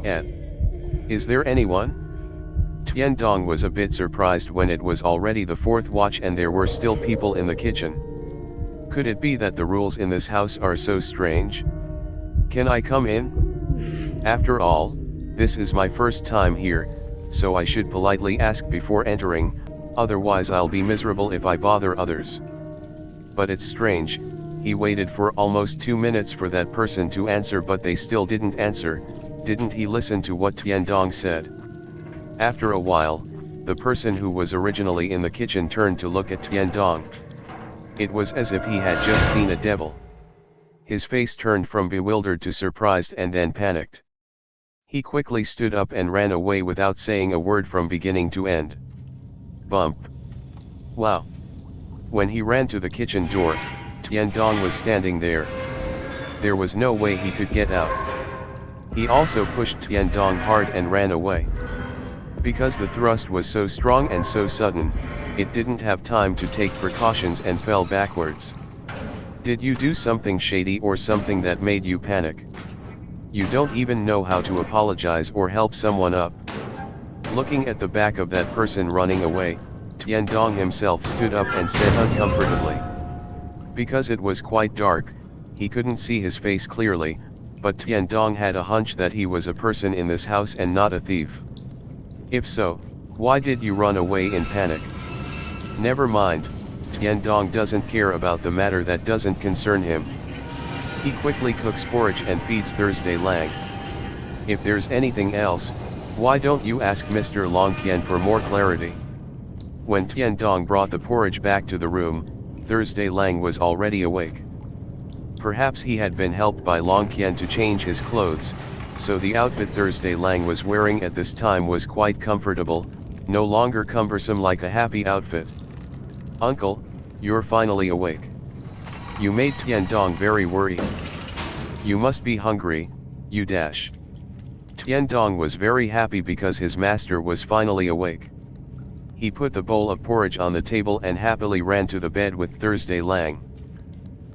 Aunt. Is there anyone? Tian Dong was a bit surprised when it was already the fourth watch and there were still people in the kitchen. Could it be that the rules in this house are so strange? Can I come in? After all, this is my first time here, so I should politely ask before entering, otherwise I'll be miserable if I bother others. But it's strange, he waited for almost 2 minutes for that person to answer, but they still didn't answer. Didn't he listen to what Tian Dong said? After a while, the person who was originally in the kitchen turned to look at Tian Dong. It was as if he had just seen a devil. His face turned from bewildered to surprised and then panicked. He quickly stood up and ran away without saying a word from beginning to end. Bump. Wow. When he ran to the kitchen door, Tian Dong was standing there. There was no way he could get out. He also pushed Tian Dong hard and ran away. Because the thrust was so strong and so sudden, it didn't have time to take precautions and fell backwards. Did you do something shady or something that made you panic? You don't even know how to apologize or help someone up. Looking at the back of that person running away, Tian Dong himself stood up and said uncomfortably. Because it was quite dark, he couldn't see his face clearly, but Tian Dong had a hunch that he was a person in this house and not a thief. If so, why did you run away in panic? Never mind, Tian Dong doesn't care about the matter that doesn't concern him. He quickly cooks porridge and feeds Thursday Lang. If there's anything else, why don't you ask Mr. Long Qian for more clarity? When Tian Dong brought the porridge back to the room, Thursday Lang was already awake. Perhaps he had been helped by Long Qian to change his clothes, so the outfit Thursday Lang was wearing at this time was quite comfortable, no longer cumbersome like a happy outfit. Uncle, you're finally awake. You made Tian Dong very worried. You must be hungry, you dash. Tian Dong was very happy because his master was finally awake. He put the bowl of porridge on the table and happily ran to the bed with Thursday Lang.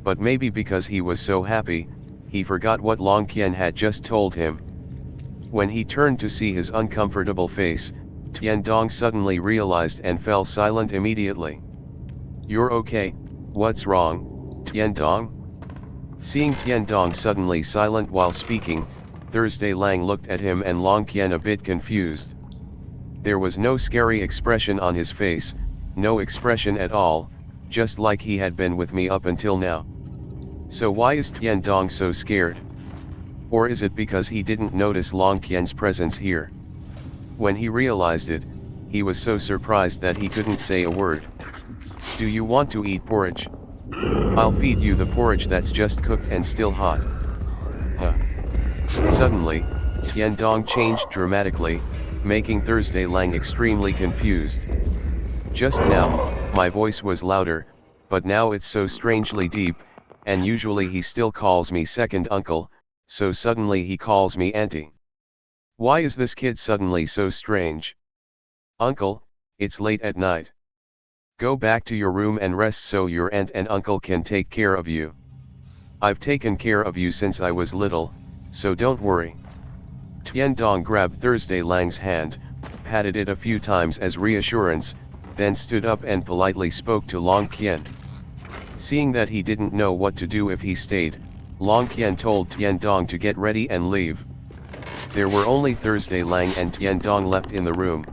But maybe because he was so happy, he forgot what Long Qian had just told him. When he turned to see his uncomfortable face, Tian Dong suddenly realized and fell silent immediately. You're okay, what's wrong, Tian Dong? Seeing Tian Dong suddenly silent while speaking, Thursday Lang looked at him and Long Qian a bit confused. There was no scary expression on his face, no expression at all, just like he had been with me up until now. So why is Tian Dong so scared? Or is it because he didn't notice Long Qian's presence here? When he realized it, he was so surprised that he couldn't say a word. Do you want to eat porridge? I'll feed you the porridge that's just cooked and still hot. Huh. Suddenly, Tian Dong changed dramatically, making Thursday Lang extremely confused. Just now, my voice was louder, but now it's so strangely deep, and usually he still calls me second uncle, so suddenly he calls me auntie. Why is this kid suddenly so strange? Uncle, it's late at night. Go back to your room and rest so your aunt and uncle can take care of you. I've taken care of you since I was little, so don't worry. Tian Dong grabbed Thursday Lang's hand, patted it a few times as reassurance, then stood up and politely spoke to Long Qian. Seeing that he didn't know what to do if he stayed, Long Qian told Tian Dong to get ready and leave. There were only Thursday Lang and Tian Dong left in the room.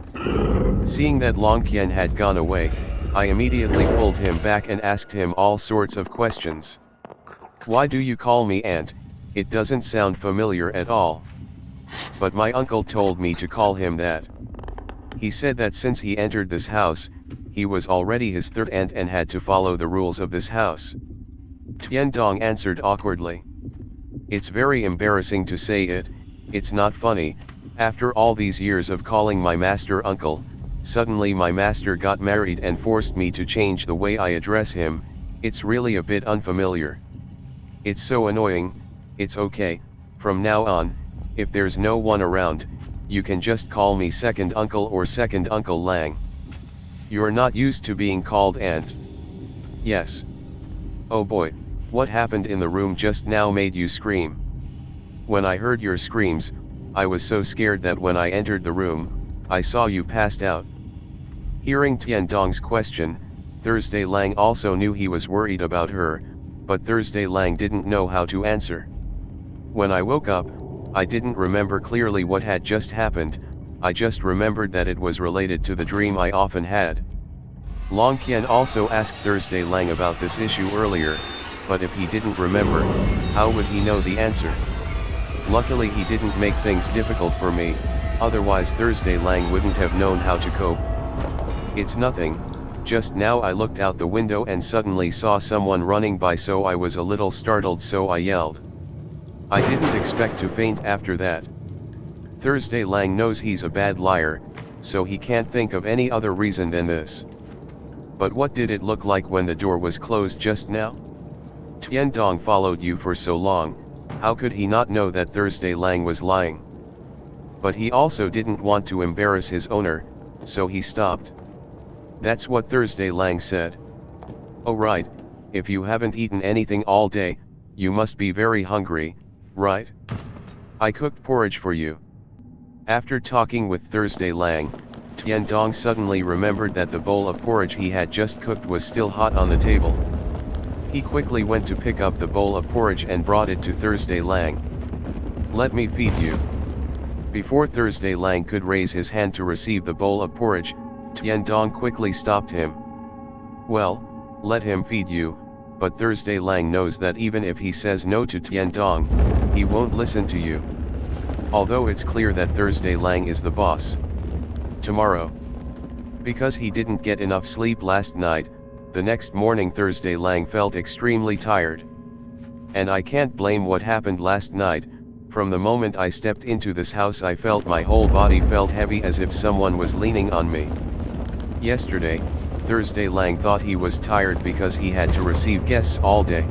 Seeing that Long Qian had gone away, I immediately pulled him back and asked him all sorts of questions. Why do you call me aunt? It doesn't sound familiar at all. But my uncle told me to call him that. He said that since he entered this house, he was already his third aunt and had to follow the rules of this house. Tian Dong answered awkwardly. It's very embarrassing to say it, it's not funny, after all these years of calling my master uncle, suddenly my master got married and forced me to change the way I address him, it's really a bit unfamiliar. It's so annoying. It's okay, from now on, if there's no one around, you can just call me second uncle or second Uncle Lang. You're not used to being called aunt. Yes. Oh boy, what happened in the room just now made you scream? When I heard your screams, I was so scared that when I entered the room, I saw you passed out. Hearing Tian Dong's question, Thursday Lang also knew he was worried about her, but Thursday Lang didn't know how to answer. When I woke up, I didn't remember clearly what had just happened, I just remembered that it was related to the dream I often had. Long Qian also asked Thursday Lang about this issue earlier, but if he didn't remember, how would he know the answer? Luckily he didn't make things difficult for me, otherwise Thursday Lang wouldn't have known how to cope. It's nothing, just now I looked out the window and suddenly saw someone running by, so I was a little startled, so I yelled. I didn't expect to faint after that. Thursday Lang knows he's a bad liar, so he can't think of any other reason than this. But what did it look like when the door was closed just now? Tian Dong followed you for so long, how could he not know that Thursday Lang was lying? But he also didn't want to embarrass his owner, so he stopped. That's what Thursday Lang said. Oh right, if you haven't eaten anything all day, you must be very hungry, right? I cooked porridge for you. After talking with Thursday Lang, Tian Dong suddenly remembered that the bowl of porridge he had just cooked was still hot on the table. He quickly went to pick up the bowl of porridge and brought it to Thursday Lang. Let me feed you. Before Thursday Lang could raise his hand to receive the bowl of porridge, Tian Dong quickly stopped him. Well, let him feed you, but Thursday Lang knows that even if he says no to Tian Dong, he won't listen to you. Although it's clear that Thursday Lang is the boss. Tomorrow. Because he didn't get enough sleep last night, the next morning Thursday Lang felt extremely tired. And I can't blame what happened last night. From the moment I stepped into this house I felt my whole body felt heavy as if someone was leaning on me. Yesterday, Thursday Lang thought he was tired because he had to receive guests all day.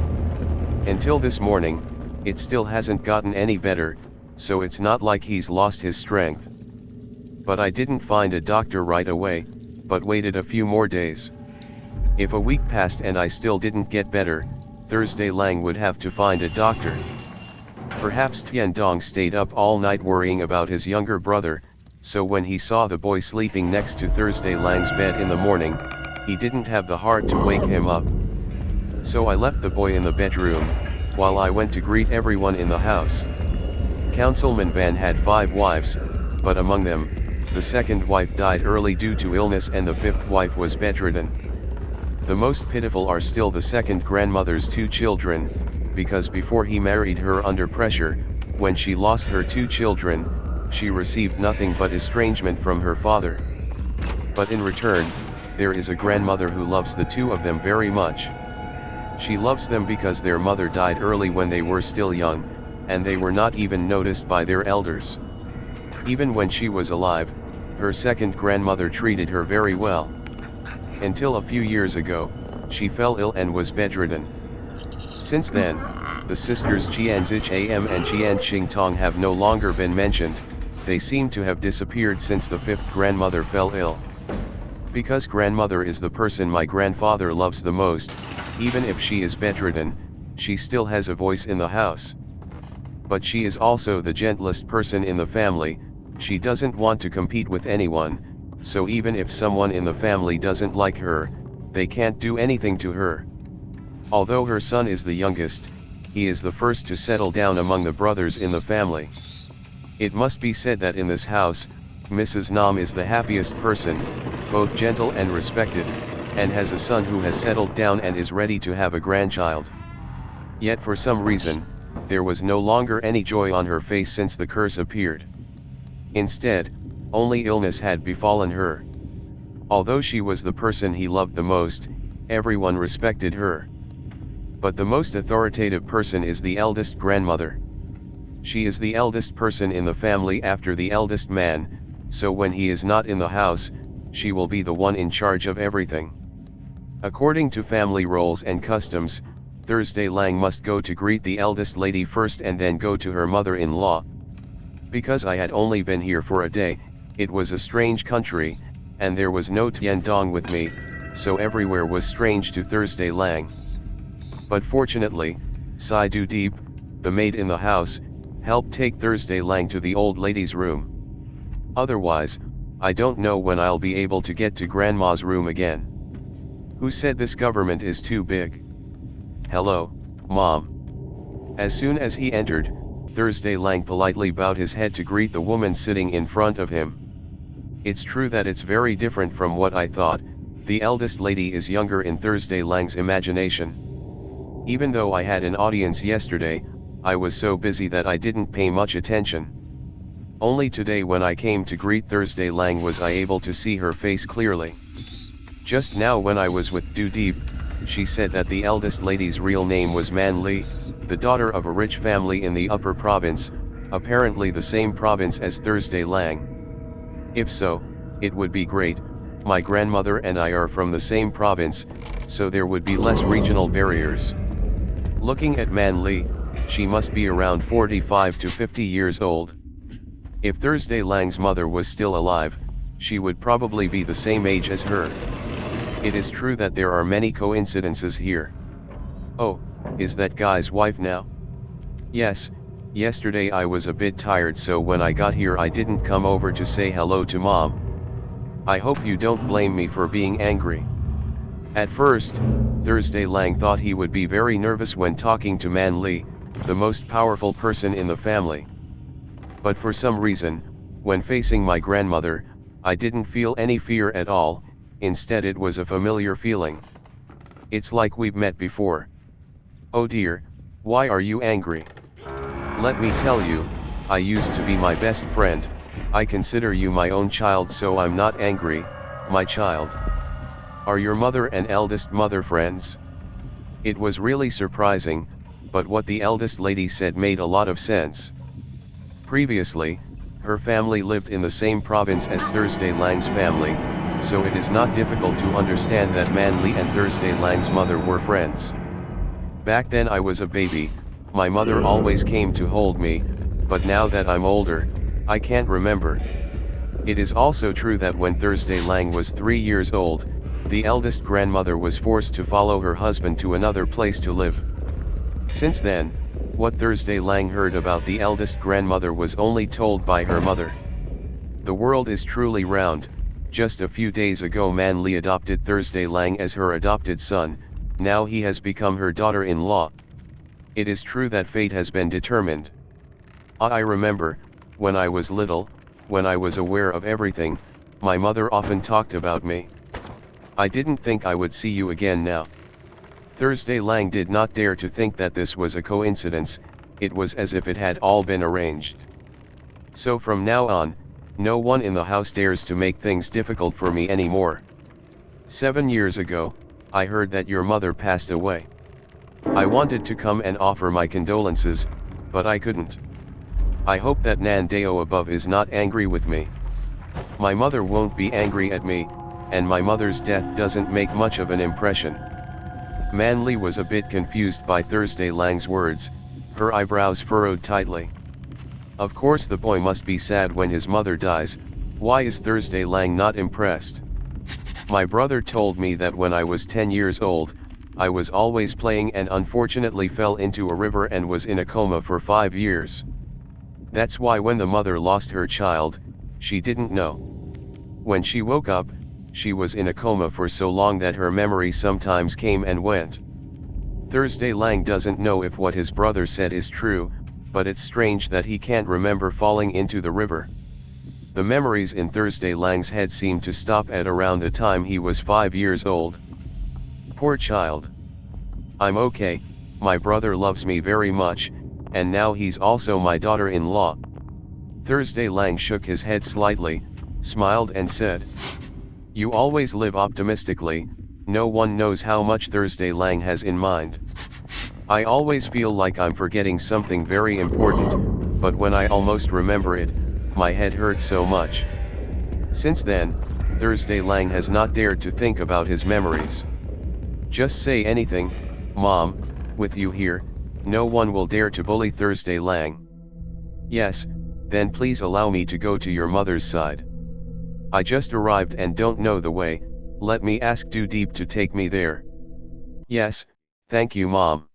Until this morning, it still hasn't gotten any better, so it's not like he's lost his strength. But I didn't find a doctor right away, but waited a few more days. If a week passed and I still didn't get better, Thursday Lang would have to find a doctor. Perhaps Tian Dong stayed up all night worrying about his younger brother, so when he saw the boy sleeping next to Thursday Lang's bed in the morning, he didn't have the heart to wake him up. So I left the boy in the bedroom, while I went to greet everyone in the house. Councilman Van had 5 wives, but among them, the second wife died early due to illness and the 5th wife was bedridden. The most pitiful are still the second grandmother's 2 children, because before he married her under pressure, when she lost her 2 children, she received nothing but estrangement from her father. But in return, there is a grandmother who loves the 2 of them very much. She loves them because their mother died early when they were still young, and they were not even noticed by their elders. Even when she was alive, her second grandmother treated her very well. Until a few years ago, she fell ill and was bedridden. Since then, the sisters Jianzich Am and Jian Qingtong have no longer been mentioned, they seem to have disappeared since the 5th grandmother fell ill. Because grandmother is the person my grandfather loves the most, even if she is bedridden, she still has a voice in the house. But she is also the gentlest person in the family, she doesn't want to compete with anyone, so even if someone in the family doesn't like her, they can't do anything to her. Although her son is the youngest, he is the first to settle down among the brothers in the family. It must be said that in this house, Mrs. Nam is the happiest person, both gentle and respected, and has a son who has settled down and is ready to have a grandchild. Yet for some reason, there was no longer any joy on her face since the curse appeared. Instead, only illness had befallen her. Although she was the person he loved the most, everyone respected her. But the most authoritative person is the eldest grandmother. She is the eldest person in the family after the eldest man, so when he is not in the house, she will be the one in charge of everything. According to family roles and customs, Thursday Lang must go to greet the eldest lady first and then go to her mother-in-law. Because I had only been here for a day, it was a strange country, and there was no Tian Dong with me, so everywhere was strange to Thursday Lang. But fortunately, Sai Du Deep, the maid in the house, Help take Thursday Lang to the old lady's room. Otherwise, I don't know when I'll be able to get to Grandma's room again. Who said this government is too big? Hello, Mom. As soon as he entered, Thursday Lang politely bowed his head to greet the woman sitting in front of him. It's true that it's very different from what I thought. The eldest lady is younger in Thursday Lang's imagination. Even though I had an audience yesterday, I was so busy that I didn't pay much attention. Only today when I came to greet Thursday Lang was I able to see her face clearly. Just now when I was with Du Deep, she said that the eldest lady's real name was Man Li, the daughter of a rich family in the upper province, apparently the same province as Thursday Lang. If so, it would be great. My grandmother and I are from the same province, so there would be less regional barriers. Looking at Man Li, she must be around 45 to 50 years old. If Thursday Lang's mother was still alive, she would probably be the same age as her. It is true that there are many coincidences here. Oh, is that guy's wife now? Yes, yesterday I was a bit tired, so when I got here I didn't come over to say hello to Mom. I hope you don't blame me for being angry. At first, Thursday Lang thought he would be very nervous when talking to Man Li, the most powerful person in the family. But for some reason, when facing my grandmother, I didn't feel any fear at all. Instead it was a familiar feeling. It's like we've met before. Oh dear, why are you angry? Let me tell you, I used to be my best friend. I consider you my own child, so I'm not angry, my child. Are your mother and eldest mother friends? It was really surprising, but what the eldest lady said made a lot of sense. Previously, her family lived in the same province as Thursday Lang's family, so it is not difficult to understand that Man Li and Thursday Lang's mother were friends. Back then I was a baby, my mother always came to hold me, but now that I'm older, I can't remember. It is also true that when Thursday Lang was 3 years old, the eldest grandmother was forced to follow her husband to another place to live. Since then, what Thursday Lang heard about the eldest grandmother was only told by her mother. The world is truly round. Just a few days ago Man Li adopted Thursday Lang as her adopted son, now he has become her daughter-in-law. It is true that fate has been determined. I remember, when I was little, when I was aware of everything, my mother often talked about me. I didn't think I would see you again now. Thursday Lang did not dare to think that this was a coincidence, it was as if it had all been arranged. So from now on, no one in the house dares to make things difficult for me anymore. 7 years ago, I heard that your mother passed away. I wanted to come and offer my condolences, but I couldn't. I hope that Nandeo above is not angry with me. My mother won't be angry at me, and my mother's death doesn't make much of an impression. Man Li was a bit confused by Thursday Lang's words, her eyebrows furrowed tightly. Of course the boy must be sad when his mother dies. Why is Thursday Lang not impressed? My brother told me that when I was 10 years old, I was always playing and unfortunately fell into a river and was in a coma for 5 years. That's why when the mother lost her child, she didn't know. When she woke up, she was in a coma for so long that her memory sometimes came and went. Thursday Lang doesn't know if what his brother said is true, but it's strange that he can't remember falling into the river. The memories in Thursday Lang's head seem to stop at around the time he was 5 years old. Poor child. I'm okay, my brother loves me very much, and now he's also my daughter-in-law. Thursday Lang shook his head slightly, smiled and said, "You always live optimistically, no one knows how much Thursday Lang has in mind. I always feel like I'm forgetting something very important, but when I almost remember it, my head hurts so much." Since then, Thursday Lang has not dared to think about his memories. Just say anything, Mom, with you here, no one will dare to bully Thursday Lang. Yes, then please allow me to go to your mother's side. I just arrived and don't know the way, let me ask Du Deep to take me there. Yes, thank you Mom.